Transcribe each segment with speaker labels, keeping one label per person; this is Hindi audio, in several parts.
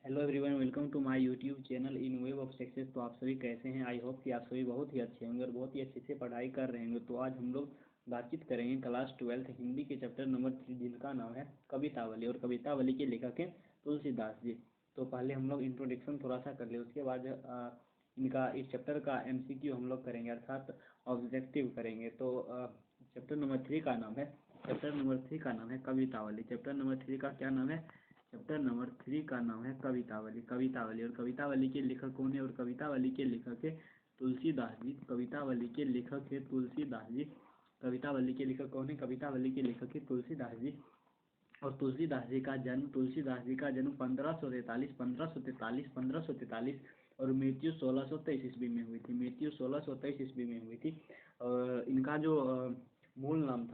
Speaker 1: Hello everyone, welcome to my YouTube channel in web of success. तो आप सभी कैसे हैं? आई होप कि आप सभी बहुत ही अच्छे होंगे और बहुत ही अच्छे से पढ़ाई कर रहे होंगे। तो आज हम लोग बातचीत करेंगे क्लास 12 हिंदी के चैप्टर नंबर 3, जिनका नाम है कवितावली। और कवितावली के लेखक हैं तुलसीदास जी। तो पहले हम लोग इंट्रोडक्शन थोड़ा सा कर ले, उसके बाद इनका इस चैप्टर का MCQ हम लोग करेंगे, अर्थात ऑब्जेक्टिव करेंगे। तो चैप्टर नंबर 3 का नाम है कवितावली। चैप्टर नंबर 3 का क्या नाम है? चैप्टर नंबर 3 का नाम है कवितावली। और कवितावली के लेखक कौन है? और कवितावली के लेखक है तुलसीदास जी। कवितावली के लेखक है तुलसीदास जी। कवितावली के लेखक कौन है? कवितावली के लेखक है तुलसीदास जी। और तुलसीदास जी का जन्म 1543 और मृत्यु 1623 ईस्वी में हुई थी। और इनका जो मूल नाम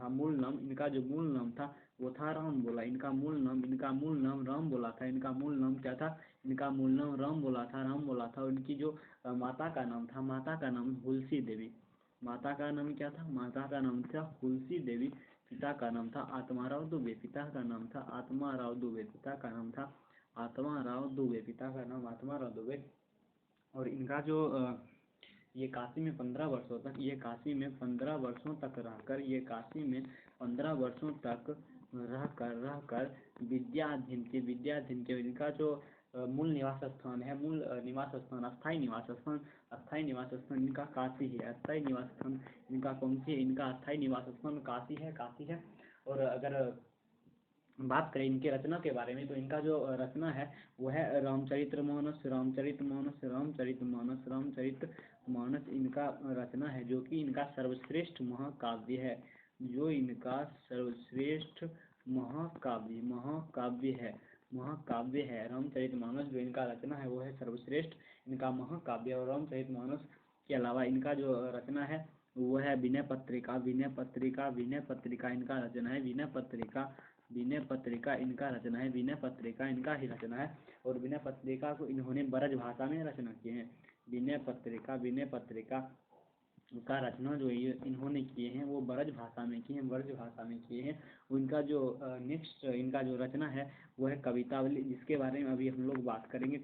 Speaker 1: था वो था राम बोला। इनका मूल नाम राम बोला था। इनका मूल नाम क्या था? इनका मूल नाम राम बोला था। और इनकी जो माता का नाम हुलसी देवी। माता का नाम क्या था? माता का नाम था हुलसी देवी। पिता का नाम था आत्माराव दुबे। पिता का नाम आत्माराव दुबे। और इनका जो ये काशी में 15 वर्षों तक रहकर विद्या अध्ययन के इनका जो मूल निवास स्थान, अस्थाई निवास स्थान इनका काशी है। अस्थाई निवास स्थान इनका कौन सी है? इनका अस्थाई निवास स्थान काशी है। और अगर बात करें इनके रचना के बारे में, तो इनका जो रचना है वो है रामचरितमानस। इनका रचना है, जो कि इनका सर्वश्रेष्ठ महाकाव्य है। रामचरितमानस जो इनका रचना है वो है सर्वश्रेष्ठ इनका महाकाव्य। और रामचरितमानस के अलावा इनका जो रचना है वो है विनय पत्रिका इनका रचना है। विनय पत्रिका इनका ही रचना है। और विनय पत्रिका को इन्होंने ब्रज भाषा में रचना किए हैं। विनय पत्रिका का रचना जो इन्होंने किए हैं वो ब्रज भाषा में किए हैं। उनका जो नेक्स्ट इनका जो रचना है वो है कवितावली, जिसके बारे में अभी हम लोग बात करेंगे।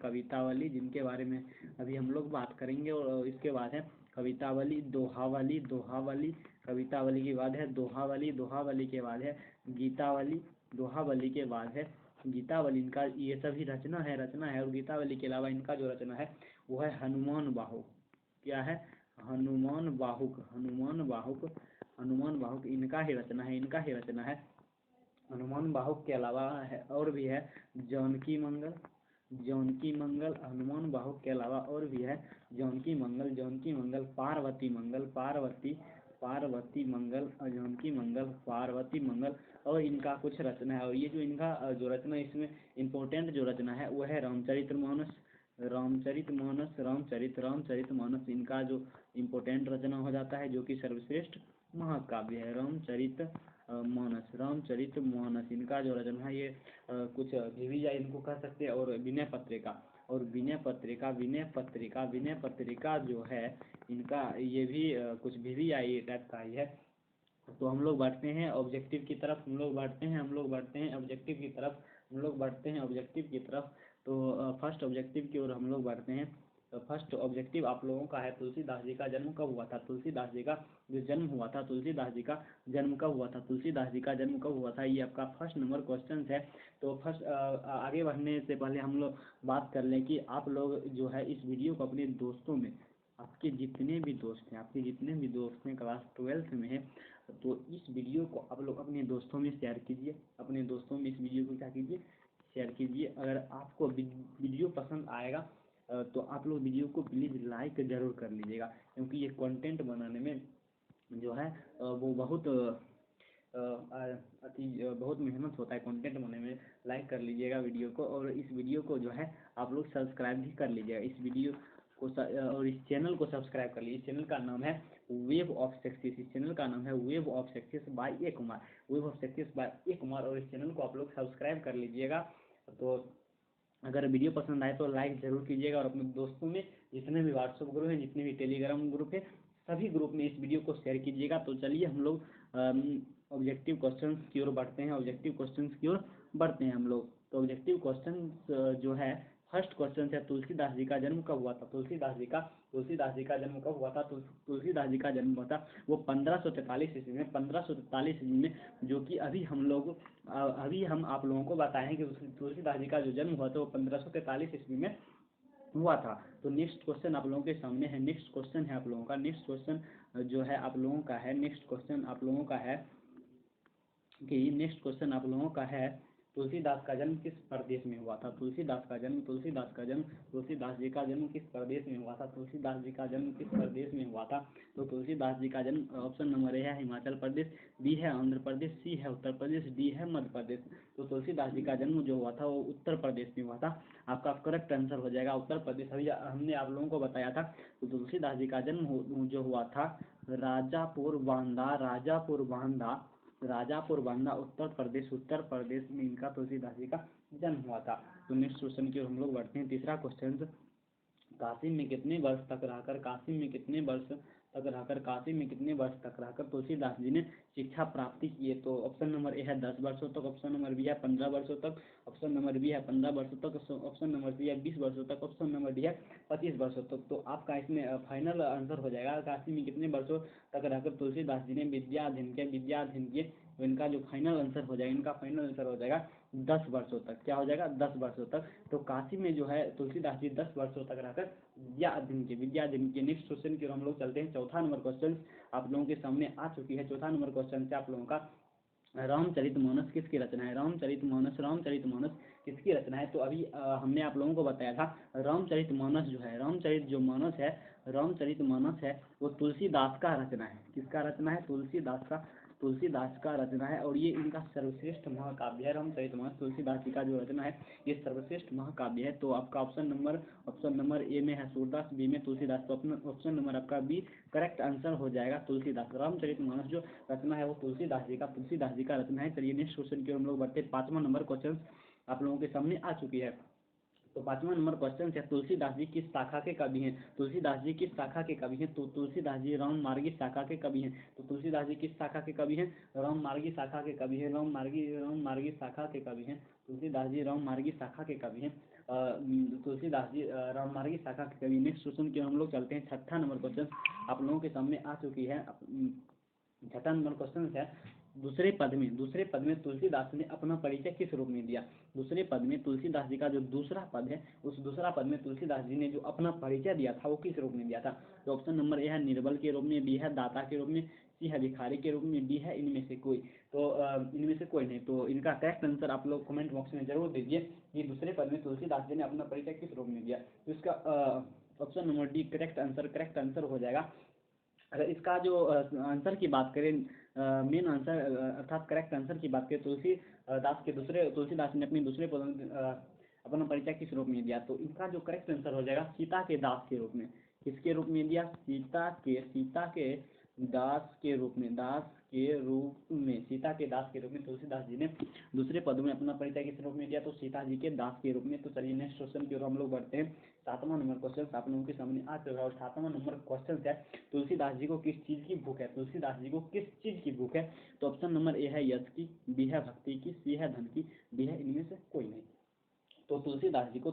Speaker 1: जिनके बारे में अभी हम लोग बात करेंगे। और इसके बाद है कवितावली, दोहावली। कवितावली के बाद है दोहावली के बाद है गीतावली। गीतावली इनका ये सभी रचना है। और गीतावली के अलावा इनका जो रचना है वो है हनुमान बाहुक। क्या है? हनुमान बाहुक इनका ही रचना है। हनुमान बाहुक के अलावा है और भी है जानकी मंगल। हनुमान बाहुक के अलावा और भी है जानकी मंगल, पार्वती मंगल और इनका कुछ रचना है। और ये जो इनका जो रचना, इसमें इम्पोर्टेंट जो रचना है वो है रामचरितमानस। इनका जो इम्पोर्टेंट रचना हो जाता है, जो कि सर्वश्रेष्ठ महाकाव्य है। रामचरितमानस इनका जो रचना है ये कुछ दिग्विजय इनको कह सकते हैं। और विनय पत्रिका जो है इनका ये भी कुछ दिग्विजय टाइप का ही है। तो हम लोग बढ़ते हैं ऑब्जेक्टिव की तरफ। तो फर्स्ट ऑब्जेक्टिव की ओर हम लोग बढ़ते हैं। तो फर्स्ट ऑब्जेक्टिव आप लोगों का है तुलसीदास जी का जन्म कब हुआ था? तुलसीदास जी का जन्म कब हुआ था, ये आपका फर्स्ट नंबर क्वेश्चन है। तो फर्स्ट आगे बढ़ने से पहले हम लोग बात कर लें कि आप लोग जो है इस वीडियो को अपने दोस्तों में, आपके जितने भी दोस्त हैं क्लास 12 में है, तो इस वीडियो को आप लोग अपने दोस्तों में शेयर कीजिए। इस वीडियो को क्या कीजिए? शेयर कीजिए। अगर आपको वीडियो पसंद आएगा तो आप लोग वीडियो को प्लीज़ लाइक ज़रूर कर लीजिएगा, क्योंकि ये कंटेंट बनाने में जो है वो बहुत मेहनत होता है कंटेंट बनाने में। लाइक कर लीजिएगा वीडियो को, और इस वीडियो को जो है आप लोग सब्सक्राइब भी कर लीजिएगा। इस वीडियो को और इस चैनल को सब्सक्राइब कर लीजिए। इस चैनल का नाम है वेब ऑफ सक्सेस बाय ए कुमार। और इस चैनल को आप लोग सब्सक्राइब कर लीजिएगा। तो अगर वीडियो पसंद आए तो लाइक ज़रूर कीजिएगा, और अपने दोस्तों में जितने भी व्हाट्सएप ग्रुप हैं, जितने भी टेलीग्राम ग्रुप है, सभी ग्रुप में इस वीडियो को शेयर कीजिएगा। तो चलिए हम लोग ऑब्जेक्टिव क्वेश्चंस की ओर बढ़ते हैं हम लोग। तो ऑब्जेक्टिव क्वेश्चन जो है फर्स्ट क्वेश्चन है तुलसीदास जी का जन्म कब हुआ था। तुलसीदास जी का जन्म कब हुआ था। तुलसीदास जी का जन्म हुआ था वो 1543 ईस्वी में, 1543 ईस्वी में, जो कि अभी हम आप लोगों को बताएं कि तुलसीदास जी का जो जन्म हुआ था वो 1543 ईस्वी में हुआ था। तो नेक्स्ट क्वेश्चन आप लोगों के सामने है, नेक्स्ट क्वेश्चन है आप लोगों का, नेक्स्ट क्वेश्चन जो है आप लोगों का है, नेक्स्ट क्वेश्चन आप लोगों का है कि नेक्स्ट क्वेश्चन आप लोगों का है तुलसीदास का जन्म किस प्रदेश में हुआ था। तुलसीदास जी का जन्म किस प्रदेश में हुआ था। तुलसीदास जी का जन्म किस प्रदेश में हुआ था। तो तुलसीदास जी का जन्म ऑप्शन नंबर ए है हिमाचल प्रदेश, बी है आंध्र प्रदेश, सी है उत्तर प्रदेश, डी है मध्य प्रदेश। तो तुलसीदास जी का जन्म जो हुआ था वो उत्तर प्रदेश में हुआ था। आपका करेक्ट आंसर हो जाएगा उत्तर प्रदेश। अभी हमने आप लोगों को बताया था तो तुलसीदास जी का जन्म जो हुआ था राजापुर बांदा उत्तर प्रदेश में इनका तुलसीदास जी का जन्म हुआ था। तो नेक्स्ट क्वेश्चन की ओर हम लोग बढ़ते हैं। तीसरा क्वेश्चन, काशी में कितने वर्ष तक रहकर तुलसीदास जी ने शिक्षा प्राप्ति की है। तो ऑप्शन नंबर ए है 10 वर्षों तक, ऑप्शन नंबर बी है 15 वर्षों तक, ऑप्शन नंबर बी है 15 वर्षों तक, ऑप्शन नंबर सी है 20 वर्षों तक, ऑप्शन नंबर डी है 25 वर्षों तक। तो आपका इसमें फाइनल आंसर हो जाएगा काशी में कितने वर्षों तक रहकर तुलसीदास जी ने विद्या अध्ययन किया। तो इनका जो फाइनल आंसर हो जाएगा 10 वर्षों तक। क्या हो जाएगा 10 वर्षों तक। तो काशी में जो है तुलसीदास जी 10 वर्षों तक रहकर विद्या अध्ययन के। नेक्स्ट क्वेश्चन की ओर हम लोग चलते हैं। चौथा नंबर क्वेश्चन आप लोगों के सामने आ चुकी है। चौथा नंबर क्वेश्चन से आप लोगों का रामचरितमानस किसकी रचना है। रामचरितमानस किसकी रचना है। तो अभी हमने आप लोगों को बताया था रामचरितमानस है वो तुलसीदास का रचना है। किसका रचना है। तुलसीदास का रचना है और ये इनका सर्वश्रेष्ठ महाकाव्य है। रामचरितमानस तुलसीदास जी का जो रचना है ये सर्वश्रेष्ठ महाकाव्य है। तो आपका ऑप्शन नंबर ए में है सूरदास, बी में तुलसीदास। तो ऑप्शन नंबर आपका बी करेक्ट आंसर हो जाएगा तुलसीदास। रामचरितमानस जो रचना है वो तुलसीदास जी का रचना है। चलिए नेक्स्ट क्वेश्चन की ओर हम लोग बढ़ते हैं। 5वां नंबर क्वेश्चन आप लोगों के सामने आ चुकी है। तो 5वां नंबर क्वेश्चन है तुलसीदास जी किस शाखा के कवि हैं। तो तुलसीदास जी राममार्गी शाखा के कवि हैं। तो तुलसीदास जी किस शाखा के कवि हैं। राममार्गी शाखा के कवि हैं। राममार्गी शाखा के कवि हैं। तुलसीदास जी राममार्गी शाखा के कवि हैं। तुलसीदास जी राममार्गी शाखा के कवि। नेक्स्ट क्वेश्चन की हम लोग चलते हैं। 6ठा नंबर क्वेश्चन आप लोगों के सामने आ चुकी है। 6ठा नंबर क्वेश्चन है दूसरे पद में तुलसीदास ने अपना परिचय किस रूप में दिया। दूसरे पद में तुलसीदास जी का जो दूसरा पद है उस दूसरा पद में तुलसीदास जी ने जो अपना परिचय दिया था वो किस रूप में दिया था। तो ऑप्शन नंबर ए है निर्बल के रूप में, बी है दाता के रूप में, सी है भिखारी के रूप में, डी है इनमें से कोई। तो इनमें से कोई नहीं। तो इनका करेक्ट आंसर आप लोग कमेंट बॉक्स में जरूर दीजिए कि दूसरे पद में तुलसीदास जी ने अपना परिचय किस रूप में दिया। तो इसका option number D correct answer हो जाएगा। अगर इसका जो आंसर की बात करें, मेन आंसर अर्थात करेक्ट आंसर की बात करें, तुलसीदास ने अपने दूसरे पद में अपना परिचय किस रूप में दिया। तो इसका जो करेक्ट आंसर हो जाएगा सीता के दास के रूप में। किसके रूप में दिया। सीता के दास के रूप में तुलसीदास जी ने दूसरे पद में अपना परिचय किस रूप में दिया। तो सीता जी के दास के रूप में। तो चलिए नेक्स्ट क्वेश्चन की ओर हम लोग बढ़ते हैं। 7वां नंबर क्वेश्चन आप लोगों के सामने आ चुका है और 7वां नंबर क्वेश्चन है तुलसीदास जी को किस चीज की भूख है। तो ऑप्शन नंबर ए है यश की, बी है भक्ति की, सी है धन की, डी है इनमें से कोई नहीं। तो तुलसीदास जी को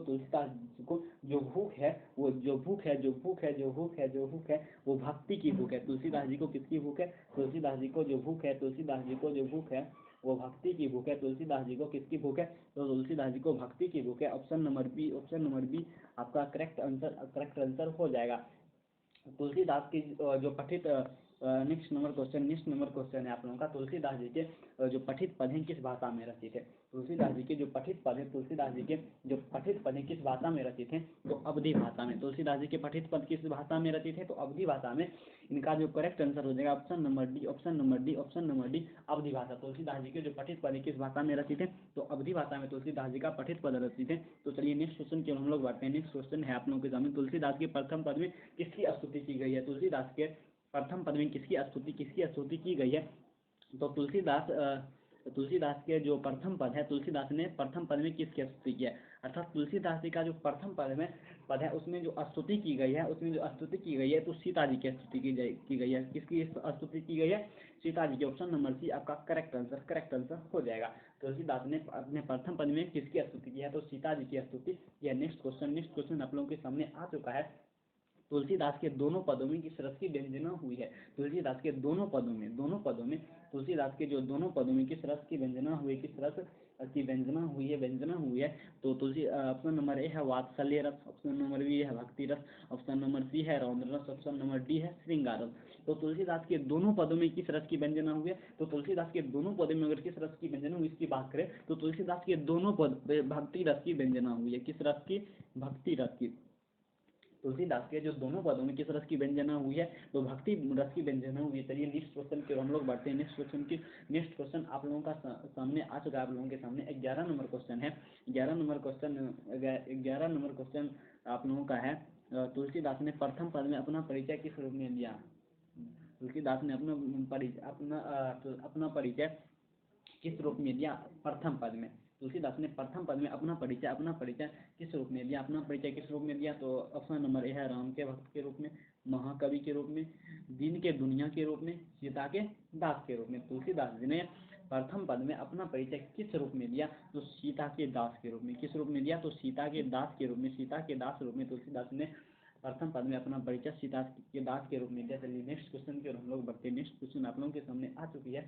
Speaker 1: जो भूख है वो भक्ति की भूख है। तुलसीदास जी को किसकी भूख है। तुलसीदास जी को जो भूख है वो भक्ति की भूख है। तुलसीदास जी को किसकी भूख है। तो तुलसीदास जी को भक्ति की भूख है। ऑप्शन नंबर बी आपका करेक्ट आंसर हो जाएगा। तुलसीदास की जो पठित नेक्स्ट नंबर क्वेश्चन है आप लोगों का। तुलसीदास जी के जो पठित पद हैं किस भाषा में रचित है। तुलसीदास जी के जो पठित पद हैं किस भाषा में रचित हैं। तो अवधी भाषा में। तुलसीदास जी के पठित पद किस भाषा में रचित है। तो अवधी भाषा में। इनका जो करेक्ट आंसर हो जाएगा ऑप्शन नंबर डी अवधी भाषा। तुलसीदास जी के जो पठित पद किस भाषा में रचित है। तो अवधी भाषा में तुलसीदास जी का पठित पद रचित है। तो चलिए नेक्स्ट क्वेश्चन की हम लोग बढ़ते हैं। नेक्स्ट क्वेश्चन है आप लोगों के सामने तुलसीदास के प्रथम पद में किसकी स्तुति की गई है। तुलसीदास के प्रथम पद में किसकी स्तुति की गई है। तो तुलसीदास के जो प्रथम पद है तुलसीदास ने प्रथम पद में किसकी स्तुति की है। अर्थात तुलसीदास जी का जो प्रथम पद है उसमें जो स्तुति की गई है तो सीता जी की स्तुति की गई है। किसकी स्तुति की गई है। सीता जी की। ऑप्शन नंबर सी आपका करेक्ट आंसर हो जाएगा। तुलसीदास ने अपने प्रथम पद में किसकी स्तुति की है, तो सीता जी की स्तुति। यह नेक्स्ट क्वेश्चन आप लोगों के सामने आ चुका है। तुलसीदास के दोनों पदों में किस रस की व्यंजना हुई है, तुलसीदास के दोनों पदों में तुलसीदास के जो दोनों पदों में किस रस की व्यंजना हुई, किस रस की व्यंजना हुई है। तो तुलसी ऑप्शन नंबर ए है वात्सल्य रस, ऑप्शन नंबर बी है भक्ति रस, ऑप्शन नंबर सी है रौद्र रस, ऑप्शन नंबर डी है श्रृंगार रस। तो तुलसीदास के दोनों पदों में किस रस की व्यंजना हुई है, तो तुलसीदास के दोनों पदों में अगर किस रस की व्यंजना हुई इसकी बात करें तो तुलसीदास के दोनों पद भक्ति रस की व्यंजना हुई है। किस रस की, भक्ति रस की। तुलसीदास के जो दोनों पदों में किस रस की व्यंजना हुई है, तो भक्ति रस की व्यंजना हुई है। चलिए नेक्स्ट क्वेश्चन की हम लोग बढ़ते हैं। नेक्स्ट क्वेश्चन आप लोगों का सामने आ चुका है। आप लोगों के सामने 11 नंबर क्वेश्चन है। 11 नंबर क्वेश्चन आप लोगों का है, तुलसीदास ने प्रथम पद में अपना परिचय किस रूप में दिया। तुलसीदास ने अपना परिचय किस रूप में दिया, प्रथम पद में। तुलसीदास ने प्रथम पद में अपना परिचय किस रूप में दिया, अपना परिचय किस रूप में दिया, तो ऑप्शन नंबर ए है राम के भक्त के रूप में, महाकवि के रूप में, दीन के दुनिया के रूप में, सीता के दास के रूप में। तुलसीदास जी ने प्रथम पद में अपना परिचय किस रूप में दिया, तो सीता के दास के रूप में। किस रूप में दिया, तो सीता के दास के रूप में, सीता के दास रूप में तुलसीदास ने प्रथम पद में अपना परिचय सीता के दास के रूप में दिया। चलिए नेक्स्ट क्वेश्चन की ओर हम लोग बढ़ते हैं। नेक्स्ट क्वेश्चन आप लोगों के सामने आ चुकी है।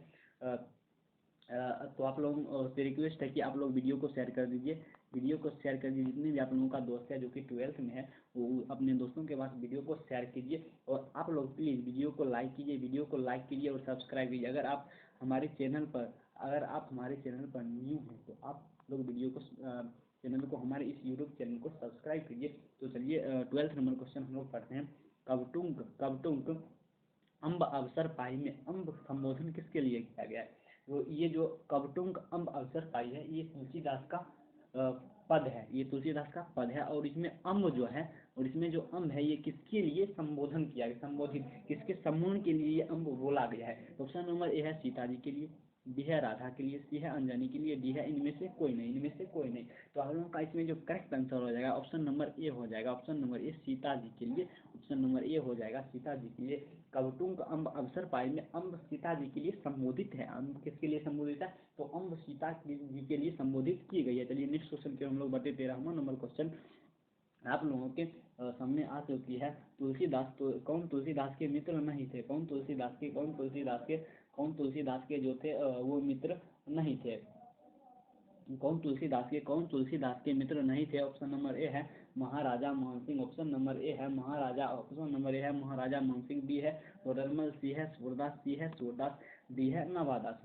Speaker 1: तो आप लोगों से रिक्वेस्ट है कि आप लोग वीडियो को शेयर कर दीजिए, जितने भी आप लोगों का दोस्त है जो कि 12th में है वो अपने दोस्तों के पास वीडियो को शेयर कीजिए। और आप लोग प्लीज़ वीडियो को लाइक कीजिए और सब्सक्राइब कीजिए। अगर आप हमारे चैनल पर न्यू हैं तो आप लोग वीडियो को चैनल को हमारे इस यूट्यूब चैनल को सब्सक्राइब कीजिए। तो चलिए 12th नंबर क्वेश्चन हम लोग पढ़ते हैं। कबटुंक अम्ब अवसर पाई में अम्ब संबोधन किसके लिए किया गया है। तो ये जो कबटुंक अम्ब अवसर पाई है ये तुलसीदास का पद है, और इसमें अम्ब जो है, ये किसके लिए संबोधन किया गया, संबोधित किसके सम्मान के लिए ये अम्ब बोला गया है। ऑप्शन नंबर ए है सीता जी के लिए, बी है राधा के लिए, सी है अंजनी के लिए, डी है इनमें से कोई नहीं। तो हम लोगों का इसमें जो करेक्ट आंसर हो जाएगा ऑप्शन नंबर ए हो जाएगा। Option number A Sita ji के लिए, ऑप्शन नंबर ए हो जाएगा सीता जी के लिए। कबटुंक अम्ब अवसर पाई में अम्ब सीता जी के लिए संबोधित है। अम्ब किसके लिए संबोधित है, तो अम्ब सीता जी के लिए संबोधित की गई है। चलिए नेक्स्ट क्वेश्चन के हम लोग बढ़ते 13वां नंबर क्वेश्चन आप लोगों के सामने आ चुकी है। तुलसीदास तो कौन तुलसीदास के मित्र नहीं थे, कौन तुलसीदास के जो थे वो मित्र नहीं थे, कौन तुलसीदास के मित्र नहीं थे। ऑप्शन नंबर ए है महाराजा मानसिंह, ऑप्शन नंबर ए है महाराजा मानसिंह, बी है तोडरमल, सी है सूरदास, डी है नवादास,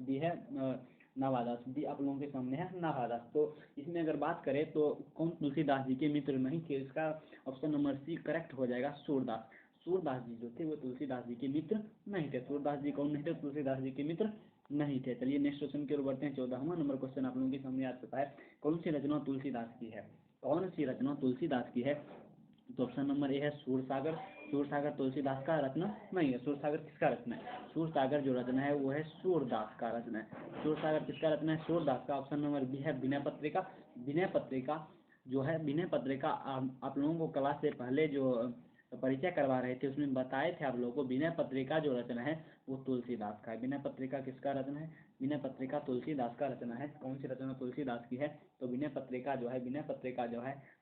Speaker 1: डी आप लोगों के सामने है नवादास। तो इसमें अगर बात करें तो कौन तुलसीदास जी के मित्र नहीं थे, इसका ऑप्शन नंबर सी करेक्ट हो जाएगा सूरदास जी जो थे वो तुलसीदास जी के मित्र नहीं थे। सूरदास जी कौन नहीं थे, तुलसीदास जी के मित्र नहीं थे। चलिए नेक्स्ट क्वेश्चन की ओर बढ़ते हैं। 14वां नंबर क्वेश्चन आप लोगों के सामने आ चुका है। कौन सी रचना तुलसीदास की है, तो ऑप्शन नंबर ए है सूरसागर तुलसीदास का रचना नहीं है। सूरसागर किसका रचना है, सूरसागर जो रचना है वो है सूरदास का रचना है। सूरसागर किसका रचना है, सूरदास का। ऑप्शन नंबर बी है विनय पत्रिका जो है, विनय पत्रिका आप लोगों को क्लास से पहले जो परिचय करवा रहे थे उसमें बताए थे आप लोगों को विनय पत्रिका जो रचना है वो तुलसीदास का है। विनय पत्रिका किसका रचना है, विनय पत्रिका तुलसीदास का रचना है। कौन सी रचना तुलसीदास की है, तो विनय पत्रिका जो है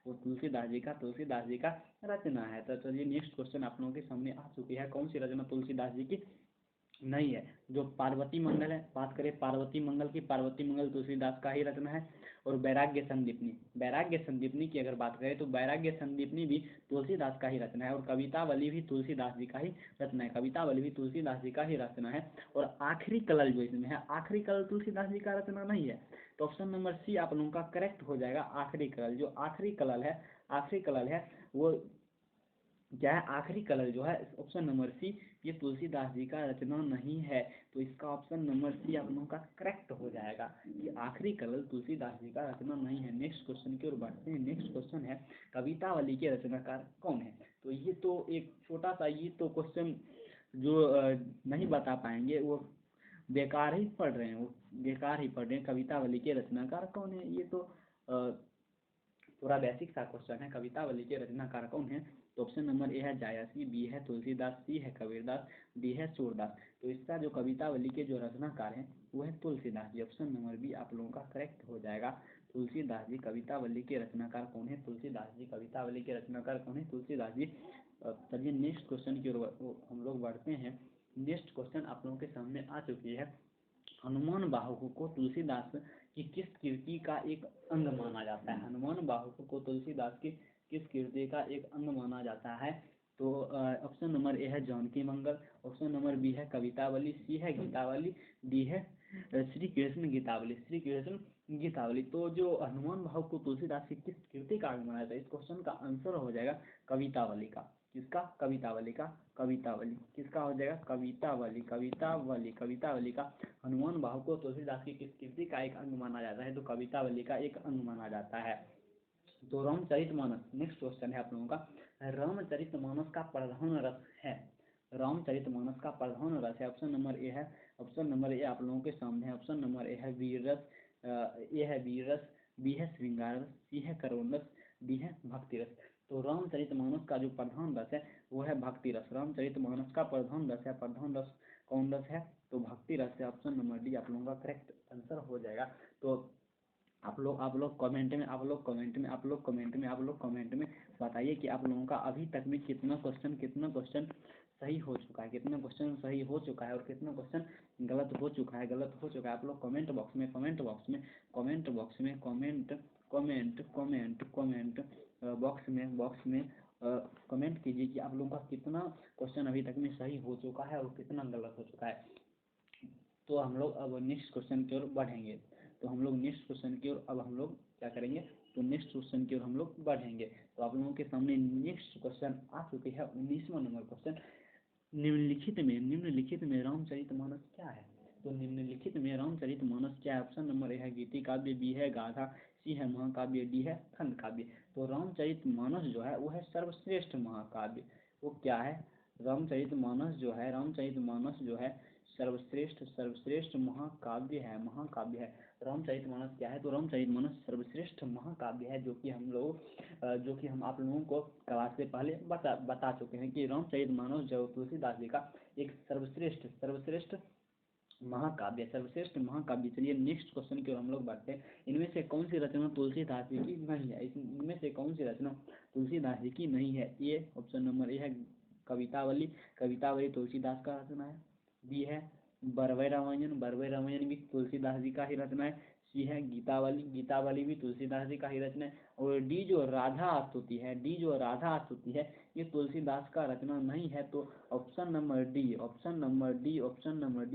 Speaker 1: वो तुलसीदास जी का रचना है। तो चलिए नेक्स्ट क्वेश्चन आप लोगों के सामने आ चुकी है। कौन सी रचना तुलसीदास जी की नहीं है, जो पार्वती मंगल है, बात करें पार्वती मंगल तुलसीदास का ही रचना है। और वैराग्य संदीपनी की अगर बात करें तो वैराग्य संदीपनी भी तुलसीदास का ही रचना है। और कवितावली भी तुलसीदास जी का ही रचना है। और आखिरी कलल जो इसमें है, आखिरी कलल तुलसीदास जी का रचना नहीं है। तो ऑप्शन नंबर सी आप लोगों का करेक्ट हो जाएगा। आखिरी कलल, जो आखिरी कलल है वो क्या है, आखिरी कलल जो है ऑप्शन नंबर सी ये तुलसीदास जी का रचना नहीं है। तो इसका ऑप्शन नंबर सी आप लोगों का करेक्ट हो जाएगा कि आखिरी कलल तुलसीदास जी का रचना नहीं है। नेक्स्ट क्वेश्चन की ओर बढ़ते हैं। नेक्स्ट क्वेश्चन है कवितावली के रचनाकार कौन है। तो ये तो एक छोटा सा ये तो क्वेश्चन जो नहीं बता पाएंगे वो बेकार ही पढ़ रहे हैं। कवितावली के रचनाकार कौन है, ये तो थोड़ा बेसिक सा क्वेश्चन है। कवितावली के रचनाकार कौन है, तो ऑप्शन नंबर ए है जायसी, बी है तुलसीदास, सी है कबीरदास, डी है सूरदास। तो इसका जो कवितावली के जो रचनाकार हैं वो है Tulsidas ji. Option number B आप लोगों का करेक्ट हो जाएगा। तुलसीदास जी कवितावली के रचनाकार कौन है? तुलसीदास जी कवितावली के रचनाकार कौन है? तुलसीदास जी। चलिए नेक्स्ट क्वेश्चन की ओर हम लोग बढ़ते हैं। नेक्स्ट क्वेश्चन आप लोगों के सामने आ चुकी है। हनुमान बाहु को तुलसीदास की किस कृति का एक अंग माना जाता है? हनुमान बाहु को तुलसीदास की किस कृति का एक अंग माना जाता है? तो ऑप्शन नंबर ए है जानकी मंगल, ऑप्शन नंबर बी है कवितावली, सी है गीतावली, डी है श्री कृष्ण गीतावली। श्री कृष्ण गीतावली। तो जो हनुमान बाहु को तुलसीदास की किस कृति का अंग माना जाता है, इस क्वेश्चन का आंसर हो जाएगा कवितावली का। किसका? कवितावली का। कवितावली किसका हो जाएगा? कवितावली। कवितावली कवितावली का हनुमान बाहु को तुलसीदास की किस कृति का एक अंग माना जाता है? तो कवितावली का एक अंग माना जाता है। तो रामचरितमानस नेक्स्ट क्वेश्चन है आप लोगों का। रामचरितमानस का प्रधान रस है। रामचरितमानस का प्रधान रस है। ऑप्शन नंबर ए है, ऑप्शन नंबर ए आप लोगों के सामने है। ऑप्शन नंबर ए है वीर रस, ए है वीर रस, बी है श्रृंगार रस, सी है करुण रस, डी है भक्ति रस। तो रामचरितमानस का जो प्रधान रस है वो है भक्ति रस। रामचरितमानस का प्रधान रस है, प्रधान रस कौन रस है? तो भक्ति रस है। ऑप्शन नंबर डी आप लोगों का करेक्ट आंसर हो जाएगा। तो आप लोग कमेंट में बताइए कि आप लोगों का अभी तक में कितना क्वेश्चन सही हो चुका है, कितना क्वेश्चन सही हो चुका है और कितना क्वेश्चन गलत हो चुका है। आप लोग कमेंट बॉक्स में कमेंट कीजिए कि आप लोगों का कितना क्वेश्चन अभी तक में सही हो चुका है और कितना गलत हो चुका है। तो हम लोग अब नेक्स्ट क्वेश्चन की ओर बढ़ेंगे। तो हम लोग नेक्स्ट क्वेश्चन की ओर अब हम लोग क्या करेंगे? तो नेक्स्ट क्वेश्चन की ओर हम लोग बढ़ेंगे। तो आप लोगों के सामने नेक्स्ट क्वेश्चन आ चुकी है 19वां नंबर क्वेश्चन। निम्नलिखित में रामचरितमानस क्या है? तो निम्नलिखित में रामचरितमानस क्या है? ऑप्शन नंबर ए है गीति काव्य, बी है गाथा, सी है महाकाव्य, डी है खंड काव्य। तो रामचरितमानस जो है वो है सर्वश्रेष्ठ महाकाव्य। वो क्या है? रामचरितमानस जो है सर्वश्रेष्ठ महाकाव्य है। रामचरितमानस क्या है? तो रामचरितमानस सर्वश्रेष्ठ महाकाव्य है, जो कि हम आप लोगों को क्लास से पहले बता चुके हैं कि रामचरितमानस जो तुलसीदास जी का एक सर्वश्रेष्ठ महाकाव्य। चलिए नेक्स्ट क्वेश्चन की ओर हम लोग बढ़ते हैं। इनमें से कौन सी रचना तुलसीदास जी की नहीं है? इनमें से कौन सी रचना तुलसीदास जी की नहीं है? ए ऑप्शन नंबर ए है कवितावली तुलसीदास का रचना है। बी है बरवे रामायण भी तुलसीदास जी का ही रचना है। सी है गीतावली भी तुलसीदास जी का ही रचना है। और डी जो राधा स्तुति है ये तुलसीदास का रचना नहीं है। तो ऑप्शन नंबर डी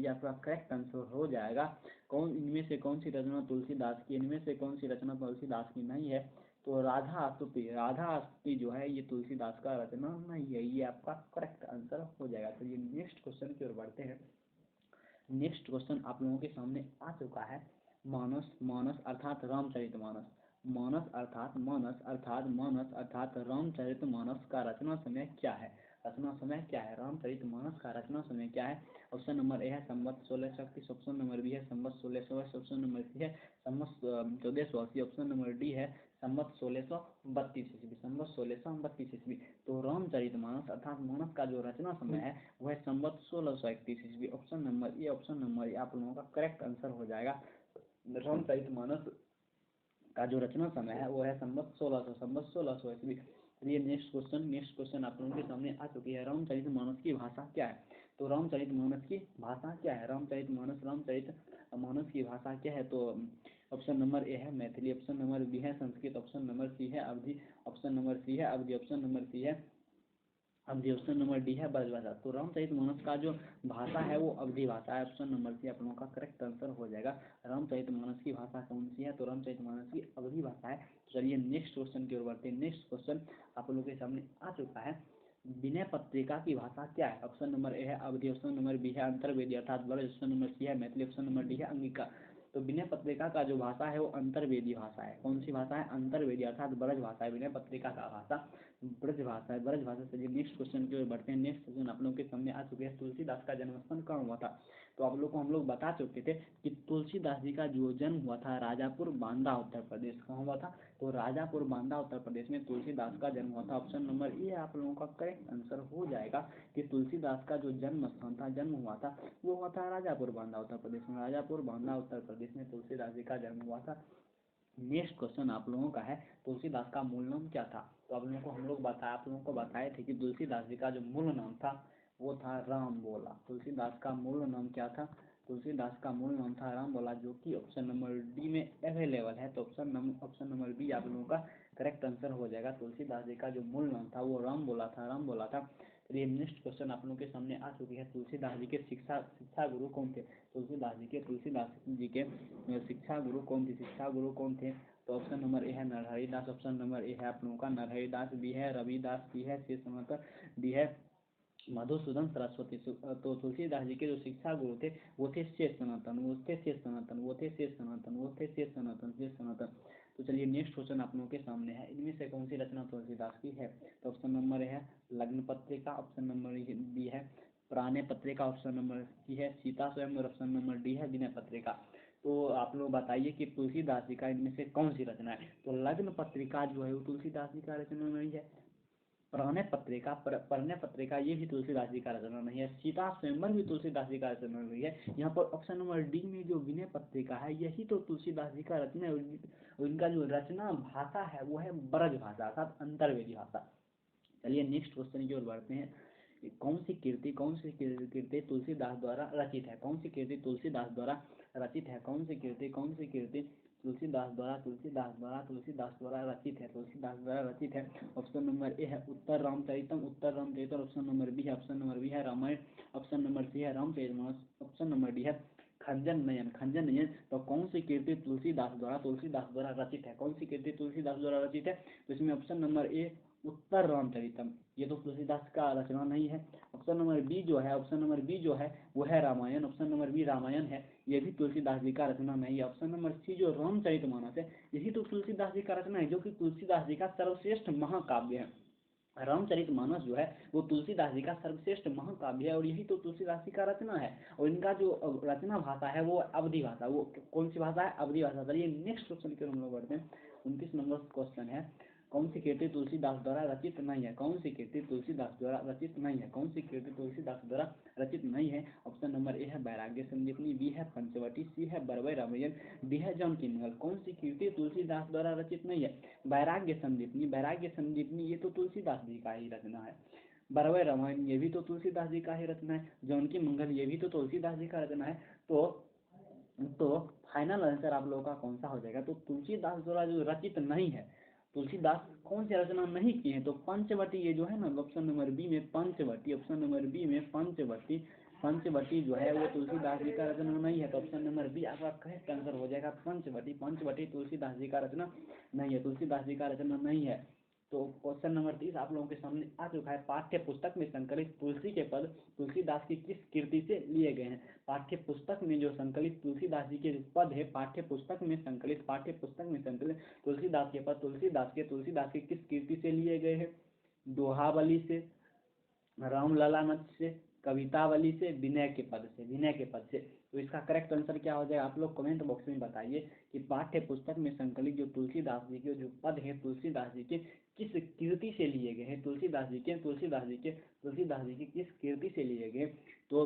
Speaker 1: आपका करेक्ट आंसर हो जाएगा। इनमें से कौन सी रचना तुलसीदास की नहीं है? तो राधा स्तुति जो है ये तुलसीदास का रचना नहीं है। ये आपका करेक्ट आंसर हो जाएगा। तो ये नेक्स्ट क्वेश्चन की ओर बढ़ते हैं। नेक्स्ट क्वेश्चन आप लोगों के सामने आ चुका है। मानस अर्थात रामचरितमानस। मानस अर्थात रामचरितमानस का रचना समय क्या है? रामचरितमानस का रचना समय क्या है? ऑप्शन नंबर ए है संवत 1631, ऑप्शन नंबर बी है संवत 1620, ऑप्शन नंबर सी है संवत 1480, ऑप्शन नंबर डी है संवत 1632 ईस्वी। तो रामचरितमानस अर्थात मानस का जो रचना समय है वह संवत 1631 ईस्वी। ऑप्शन नंबर ए आप लोगों का करेक्ट आंसर हो जाएगा। रामचरितमानस का जो रचना समय है वो है संवत 1600 ईस्वी। चलिए नेक्स्ट क्वेश्चन आप लोगों के सामने आ चुकी है। रामचरितमानस की भाषा क्या है? तो रामचरितमानस की भाषा क्या है? रामचरितमानस की भाषा क्या है? तो ऑप्शन नंबर ए है मैथिली, ऑप्शन नंबर बी है संस्कृत, ऑप्शन नंबर सी है अवधी, ऑप्शन नंबर सी है अवधी, ऑप्शन नंबर सी है अवधी, ऑप्शन नंबर डी है ब्रज भाषा। तो रामचरितमानस का जो भाषा है वो अवधी भाषा है। ऑप्शन नंबर सी आप लोगों का करेक्ट आंसर हो जाएगा। रामचरितमानस की भाषा कौन सी है? तो रामचरितमानस की अवधी भाषा है। चलिए नेक्स्ट क्वेश्चन की ओर बढ़ते हैं। नेक्स्ट क्वेश्चन आप लोगों के सामने आ चुका है। विनय पत्रिका की भाषा क्या है? ऑप्शन नंबर ए है अवधी, ऑप्शन नंबर बी है अंतर्वेदी अर्थात ब्रज, ऑप्शन नंबर सी है मैथिली, ऑप्शन नंबर डी है अंगिका। तो विनय पत्रिका का जो भाषा है वो अंतर्वेदी भाषा है। कौन सी भाषा है? अंतर्वेदी अर्थात ब्रज भाषा है। विनय पत्रिका का भाषा ब्रज भाषा से। नेक्स्ट क्वेश्चन की ओर बढ़ते हैं। नेक्स्ट क्वेश्चन आप लोगों के सामने आ चुके हैं। तुलसीदास का जन्मस्थान कहाँ हुआ था? तो आप लोग को हम लोग बता चुके थे कि तुलसीदास जी का जो जन्म हुआ था राजापुर बांदा उत्तर प्रदेश, कहाँ हुआ था, तो राजापुर बांदा उत्तर प्रदेश में तुलसीदास का जन्म हुआ था। ऑप्शन नंबर ए आप लोगों का करेक्ट आंसर हो जाएगा कि तुलसीदास का जो जन्म स्थान था, जन्म हुआ था, वो हुआ था राजापुर बांदा उत्तर प्रदेश में। राजापुर बांदा उत्तर प्रदेश में तुलसीदास जी का जन्म हुआ था। नेक्स्ट क्वेश्चन आप लोगों का है, तुलसीदास का मूल नाम क्या था। तो आप लोगों को बताए थे कि तुलसीदास जी का जो मूल नाम था वो था राम बोला। तुलसीदास का मूल नाम क्या था, तुलसीदास का मूल नाम था राम बोला, जो कि ऑप्शन नंबर डी में अवेलेबल है। तो ऑप्शन नंबर बी आप लोगों का करेक्ट आंसर हो जाएगा। तुलसीदास जी का जो मूल नाम था वो राम बोला था, राम बोला था। चलिए नेक्स्ट क्वेश्चन आप लोगों के सामने आ चुकी है, तुलसीदास जी के शिक्षा गुरु कौन थे। तुलसीदास जी के शिक्षा गुरु कौन थे, शिक्षा गुरु कौन थे। तो ऑप्शन नंबर ए है नरहरि दास, ऑप्शन नंबर ए है आप लोगों का नरहरि दास, बी है रविदास, सी है शेष सनातन, डी है मधुसूदन सरस्वती। तो तुलसीदास जी के जो शिक्षा गुरु थे वो थे शेष सनातन, वो थे शेष सनातन, वो थे शेष सनातन, वो थे शेष सनातन, शेष सनातन। तो चलिए नेक्स्ट क्वेश्चन आप लोगों के सामने है, इनमें से कौन सी रचना तुलसीदास की है। तो ऑप्शन नंबर ए है लग्न पत्रिका, ऑप्शन नंबर बी है पुराने पत्रिका, ऑप्शन नंबर सी है सीता स्वयं, और ऑप्शन नंबर डी है विनय पत्रिका। तो आप लोग बताइए कि तुलसीदास जी का इनमें से कौन सी रचना है। तो लग्न पत्रिका जो है वो तुलसीदास जी का रचना नहीं है। प्रणय पत्रिका ये भी तुलसीदास जी का रचना नहीं है। सीता स्वयंवर भी तुलसीदास जी का रचना नहीं है। यहाँ पर ऑप्शन नंबर डी में जो विनय पत्रिका है यही तो तुलसीदास जी का रचना है। उनका जो रचना भाषा है वो है ब्रज भाषा अर्थात अंतर्वेदी भाषा। चलिए नेक्स्ट क्वेश्चन की ओर बढ़ते हैं। कौन सी कीर्ति तुलसीदास द्वारा रचित है, कौन सी कीर्ति तुलसीदास द्वारा रचित है, कौन सी कीर्ति तुलसीदास द्वारा रचित है। ऑप्शन नंबर ए है उत्तर रामचरितम, ऑप्शन नंबर बी है रामायण, ऑप्शन नंबर सी है रामचरितमानस, ऑप्शन नंबर डी है खंजन नयन। तो कौन सी कीर्ति तुलसीदास द्वारा रचित है, कौन सी कीर्ति तुलसीदास द्वारा रचित है। तो इसमें ऑप्शन नंबर ए उत्तर रामचरितम, ये तो तुलसीदास का रचना नहीं है। ऑप्शन नंबर बी जो है वो है Ramayan, option number B Ramayan है, ये भी तुलसीदास जी का रचना नहीं है। ऑप्शन नंबर सी जो रामचरितमानस है यही तो तुलसीदास जी का रचना है, जो कि तुलसीदास जी का सर्वश्रेष्ठ महाकाव्य है। रामचरितमानस जो है वो तुलसीदास जी का सर्वश्रेष्ठ महाकाव्य है और यही तो तुलसीदास जी का रचना है। और इनका जो रचना भाषा है वो अवधी भाषा, वो कौन सी भाषा है, अवधी भाषा। चलिए नेक्स्ट क्वेश्चन की ओर हम लोग बढ़ते हैं। 29 नंबर क्वेश्चन है, कौन सी कीर्ति तुलसीदास द्वारा रचित नहीं है, कौन सी कीर्ति तुलसीदास द्वारा रचित नहीं है, कौन सी कीर्ति तुलसीदास द्वारा रचित नहीं है। ऑप्शन नंबर ए है वैराग्य संदीपनी, बी है पंचवटी, सी है बरवै रामायण, डी है जानकी मंगल। कौन सी कीर्ति तुलसीदास द्वारा रचित नहीं है। वैराग्य संदीपनी ये तो तुलसीदास जी का ही रचना है। बरवै रामायण ये भी तो तुलसीदास जी का ही रचना है। जानकी मंगल ये भी तो तुलसीदास जी का रचना है। तो फाइनल आंसर आप लोगों का कौन सा हो जाएगा। तो तुलसीदास द्वारा जो रचित नहीं है, तुलसीदास कौन सी रचना नहीं की है। तो पंचवटी ये जो है ना, ऑप्शन नंबर बी में पंचवटी, ऑप्शन नंबर बी में पंचवटी जो है वो तुलसीदास जी का रचना नहीं है। तो ऑप्शन नंबर बी आपका करेक्ट आंसर हो जाएगा पंचवटी तुलसीदास जी का रचना नहीं है, तुलसीदास जी का रचना नहीं है। तो क्वेश्चन नंबर 30 आप लोगों के सामने आ चुका है। पाठ्य पुस्तक में संकलित तुलसी के पद तुलसीदास की किस कीर्ति से लिए गए हैं। पाठ्य पुस्तक में जो संकलित तुलसीदास जी के पद है, पाठ्य पुस्तक में संकलित तुलसीदास के पद तुलसीदास के किस कीर्ति से लिए गए हैं। दोहावली से, रामलला से, कवितावली से, विनय के पद से। तो इसका करेक्ट आंसर क्या हो जाएगा आप लोग कमेंट बॉक्स में बताइए कि पाठ्य पुस्तक में संकलित जो तुलसीदास जी के जो पद है तुलसीदास जी के किस कीर्ति से लिए गए हैं। तुलसीदास जी के किस कीर्ति से लिए गए। तो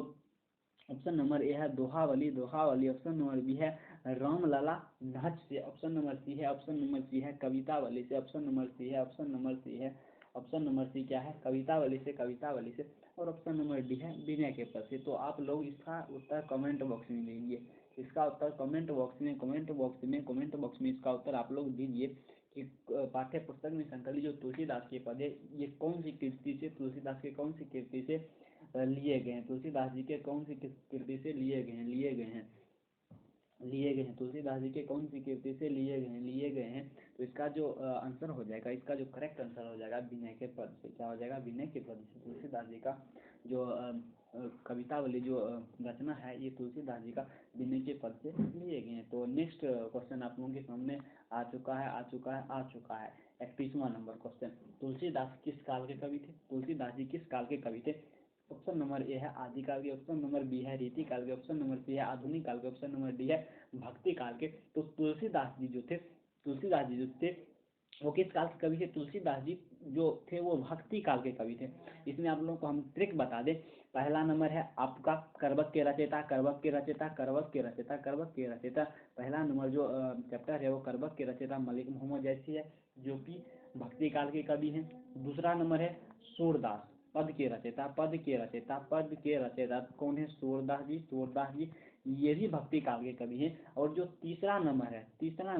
Speaker 1: ऑप्शन नंबर ए है दोहावली, ऑप्शन नंबर बी है रामलला नाच से, ऑप्शन नंबर सी है कवितावली से, ऑप्शन नंबर सी क्या है कवितावली से, और ऑप्शन नंबर डी है विनय के पद से। तो आप लोग इसका उत्तर कमेंट बॉक्स में दीजिए, इसका उत्तर कमेंट बॉक्स में इसका उत्तर आप लोग दीजिए कि पाठ्य पुस्तक में संकलित जो तुलसीदास के पद है ये कौन सी कीर्ति से, तुलसीदास के कौन सी कीर्ति से लिए गए हैं, तुलसीदास जी के कौन सी कीर्ति से लिए गए हैं, तुलसीदास जी के कौन सी कीर्ति से लिए गए हैं। तो इसका जो आंसर हो जाएगा, इसका जो करेक्ट आंसर हो जाएगा विनय के पद से। क्या हो जाएगा, विनय के पद से। तुलसीदास जी का जो कवितावली जो रचना है ये तुलसीदास जी का विनय के पद से लिए गए हैं। तो नेक्स्ट क्वेश्चन आप लोगों के सामने आ चुका है 31वां नंबर क्वेश्चन। तुलसीदास किस काल के कवि थे, तुलसीदास जी किस काल के कवि थे। ऑप्शन नंबर ए है आदिकाल के, ऑप्शन नंबर बी है रीति काल के, ऑप्शन नंबर सी है आधुनिक काल के, ऑप्शन नंबर डी है भक्ति काल के। तो तुलसीदास जी जो थे वो किस काल के कवि थे? तुलसीदास जी जो थे वो भक्ति काल के कवि थे। इसमें आप लोगों को हम ट्रिक बता दें, पहला नंबर है आपका करवक के रचयिता, करवक के रचयिता, करवक के रचयिता, करवक के रचयिता। पहला नंबर जो चैप्टर है वो करवक के रचयिता मलिक मोहम्मद जैसी है, जो कि भक्ति काल के कवि हैं। दूसरा नंबर है सूरदास, पद के रचयिता, पद के रचयिता, पद के रचयिता कौन है? सूरदास जी, सूरदास जी ये भी भक्ति काल के कवि हैं। और जो तीसरा नंबर है, तीसरा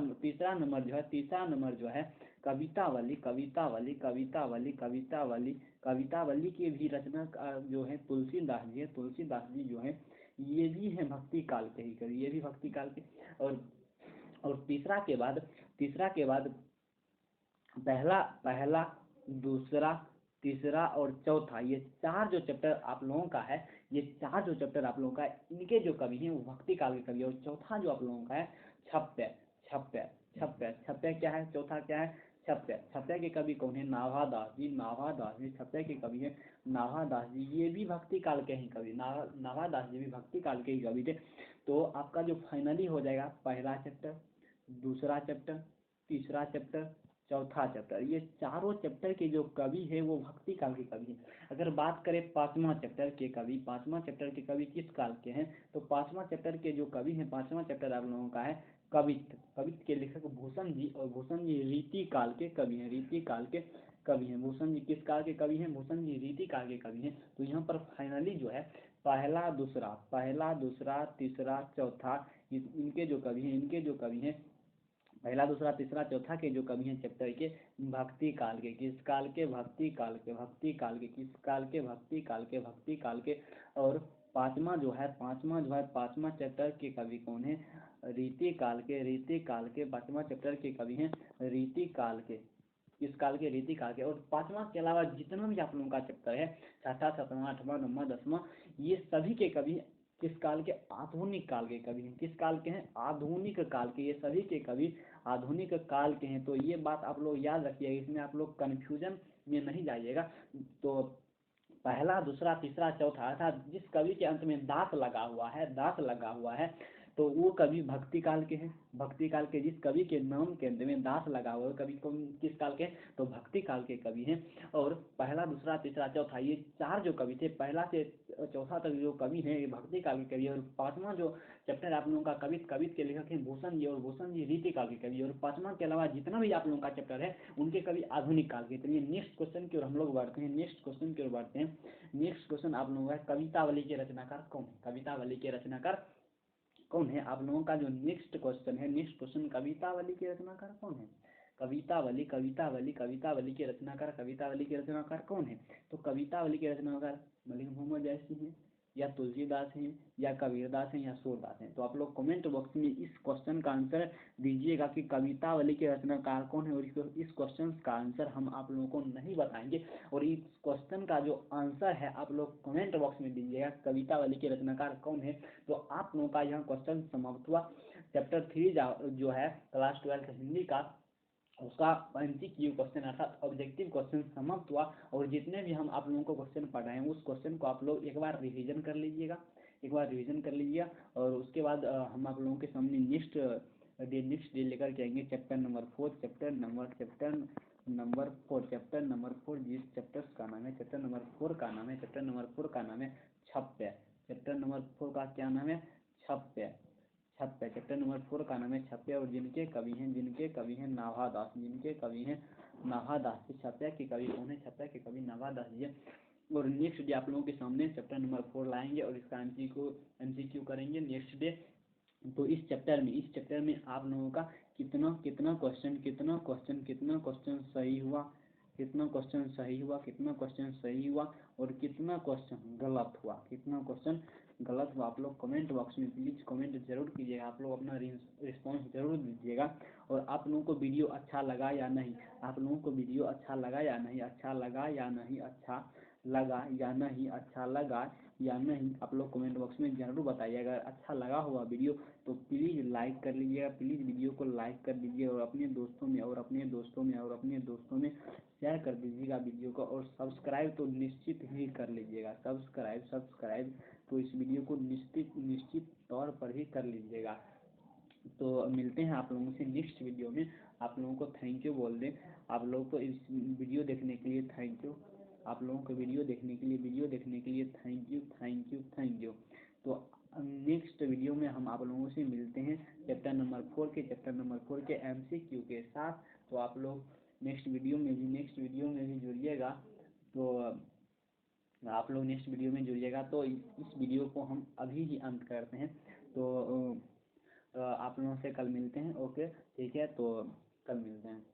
Speaker 1: नंबर जो है कवितावली, कवितावली, कवितावली, कवितावली, कवितावली की भी रचना जो है तुलसीदास जी है, तुलसीदास जी जो है ये भी है भक्ति काल के ही कवि, ये भी भक्ति काल के। और तीसरा के बाद पहला पहला दूसरा तीसरा और चौथा, ये चार जो चैप्टर आप लोगों का है, ये चार जो चैप्टर आप लोगों का है, इनके जो कवि हैं वो भक्ति काल के कवि है। और चौथा जो आप लोगों का है छप्य, छप्य, छप्य, छप्य क्या है? चौथा क्या है? छप्य। छप्य के कवि कौन है? नाभादास जी, नाभादास जी छप्य के कवि है नाभादास जी, ये भी भक्ति काल के ही कवि, नाभादास जी भी भक्ति काल के ही कवि थे। तो आपका जो फाइनली हो जाएगा पहला चैप्टर, दूसरा चैप्टर, तीसरा चैप्टर, चौथा चैप्टर, ये चारों चैप्टर के जो कवि है वो भक्ति काल के कवि हैं। अगर बात करें पांचवा चैप्टर के कवि, पांचवा चैप्टर के कवि किस काल के हैं? तो पांचवा चैप्टर के जो कवि हैं, पांचवा चैप्टर आप लोगों का है कवित्त, कवित्त के लेखक भूषण जी, और भूषण जी रीति काल के कवि हैं, रीति काल के कवि हैं। भूषण जी किस काल के कवि हैं? भूषण जी रीति काल के कवि हैं। तो यहाँ पर फाइनली जो है पहला दूसरा तीसरा चौथा इनके जो कवि हैं, इनके जो कवि हैं पहला दूसरा तीसरा चौथा के जो कवि हैं चैप्टर के भक्ति काल के, किस काल के? भक्ति काल के, भक्ति काल के, किस काल के? भक्ति काल के, भक्ति काल के। और पांचवा चैप्टर के कवि कौन है? रीति काल के, रीति काल के पांचवा चैप्टर के कवि हैं रीति काल के, किस काल के? रीति काल के। और पांचवा के अलावा जितना भी आप लोगों का चैप्टर है, छठा, सातवां, आठवां, नौवां, दसवां, ये सभी के कवि किस काल के? आधुनिक काल के कवि हैं। किस काल के हैं? आधुनिक काल के, ये सभी के कवि आधुनिक काल के हैं। तो ये बात आप लोग याद रखिएगा, इसमें आप लोग कन्फ्यूजन में नहीं जाइएगा। तो पहला दूसरा तीसरा चौथा अर्थात जिस कवि के अंत में दास लगा हुआ है, दास लगा हुआ है, तो वो कवि भक्ति काल के हैं। भक्ति काल के जिस कवि के नाम के अंत में दास लगा हुआ है कवि कौन, किस काल के? तो भक्ति काल के कवि हैं। और पहला दूसरा तीसरा चौथा ये चार जो कवि थे, पहला से चौथा तक जो कवि हैं ये भक्ति काल के कवि। और पांचवा जो चैप्टर आप लोगों का कवित्त के लेखक हैं भूषण जी, और भूषण जी रीति काल के कवि। और पांचवा के अलावा जितना भी आप लोगों का चैप्टर है उनके कवि आधुनिक काल के। चलिए नेक्स्ट क्वेश्चन की ओर हम लोग बढ़ते हैं, नेक्स्ट क्वेश्चन की ओर बढ़ते हैं। नेक्स्ट क्वेश्चन आप लोगों का कवितावली के रचनाकार कौन है? कवितावली के रचनाकार कौन है? आप लोगों का जो नेक्स्ट क्वेश्चन है, नेक्स्ट क्वेश्चन कवितावली के रचनाकार कौन है? कवितावली, कवितावली, कवितावली के रचनाकार, कवितावली के रचनाकार कौन है? तो कवितावली के रचनाकार मलिक मोहम्मद जैसी हैं, या तुलसीदास हैं, या कबीरदास हैं, या सूरदास हैं। तो आप लोग कमेंट बॉक्स में इस क्वेश्चन का आंसर दीजिएगा कि कवितावली के रचनाकार कौन है। और इस क्वेश्चन का आंसर हम आप लोगों को नहीं बताएंगे, और इस क्वेश्चन का जो आंसर है आप लोग कमेंट बॉक्स में दीजिएगा कवितावली के रचनाकार कौन है। तो आप लोगों का यह क्वेश्चन समाप्त हुआ। चैप्टर 3 जो है क्लास 12 हिंदी का, उसका एमसीक्यू क्वेश्चन अर्थात ऑब्जेक्टिव क्वेश्चन समाप्त हुआ। और जितने भी हम आप लोगों को क्वेश्चन पढ़ाए हैं उस क्वेश्चन को आप लोग एक बार रिवीजन कर लीजिएगा, एक बार रिवीजन कर लीजिएगा। और उसके बाद हम आप लोगों के सामने नेक्स्ट डे लेकर के आएंगे चैप्टर नंबर 4, चैप्टर नंबर 4 जिस चैप्टर का नाम है चैप्टर नंबर 4 का नाम है छप्य। चैप्टर नंबर 4 का क्या नाम है? छप्य, छप्य। चैप्टर नंबर 4 का नाम है छप्य। और जिनके कवि हैं नाभादास, जिनके कवि हैं नाभादास। छप्य के कवि कौन है? छप्य के कवि नाभादास जी है। और नेक्स्ट डे आप लोगों के सामने चैप्टर नंबर 4 लाएंगे और इसका एमसीक्यू करेंगे नेक्स्ट डे। तो इस चैप्टर में आप लोगों का कितना क्वेश्चन सही हुआ, कितना क्वेश्चन सही हुआ और कितना क्वेश्चन गलत हुआ, आप लोग कमेंट बॉक्स में प्लीज़ कमेंट जरूर कीजिएगा। आप लोग अपना रिस्पॉन्स जरूर दीजिएगा। और आप लोगों को वीडियो अच्छा लगा या नहीं, आप लोगों को वीडियो अच्छा लगा या नहीं, अच्छा लगा या नहीं, आप लोग कमेंट बॉक्स में जरूर बताइए। अगर अच्छा लगा होगा वीडियो तो प्लीज़ लाइक कर लीजिएगा, प्लीज़ वीडियो को लाइक कर दीजिए, और अपने दोस्तों में शेयर कर दीजिएगा वीडियो को, और सब्सक्राइब तो निश्चित ही कर लीजिएगा। सब्सक्राइब तो इस वीडियो को निश्चित तौर पर ही कर लीजिएगा। तो मिलते हैं आप लोगों से नेक्स्ट वीडियो में। आप लोगों को थैंक यू बोल दें। आप लोगों को इस वीडियो देखने के लिए थैंक यू। आप लोगों को वीडियो देखने के लिए थैंक यू। तो नेक्स्ट वीडियो में हम आप लोगों से मिलते हैं चैप्टर नंबर 4 के MCQ के साथ। तो आप लोग नेक्स्ट वीडियो में भी जुड़िएगा। तो आप लोग नेक्स्ट वीडियो में जुड़िएगा। तो इस वीडियो को हम अभी ही अंत करते हैं। तो आप लोगों से कल मिलते हैं। ओके, ठीक है, तो कल मिलते हैं।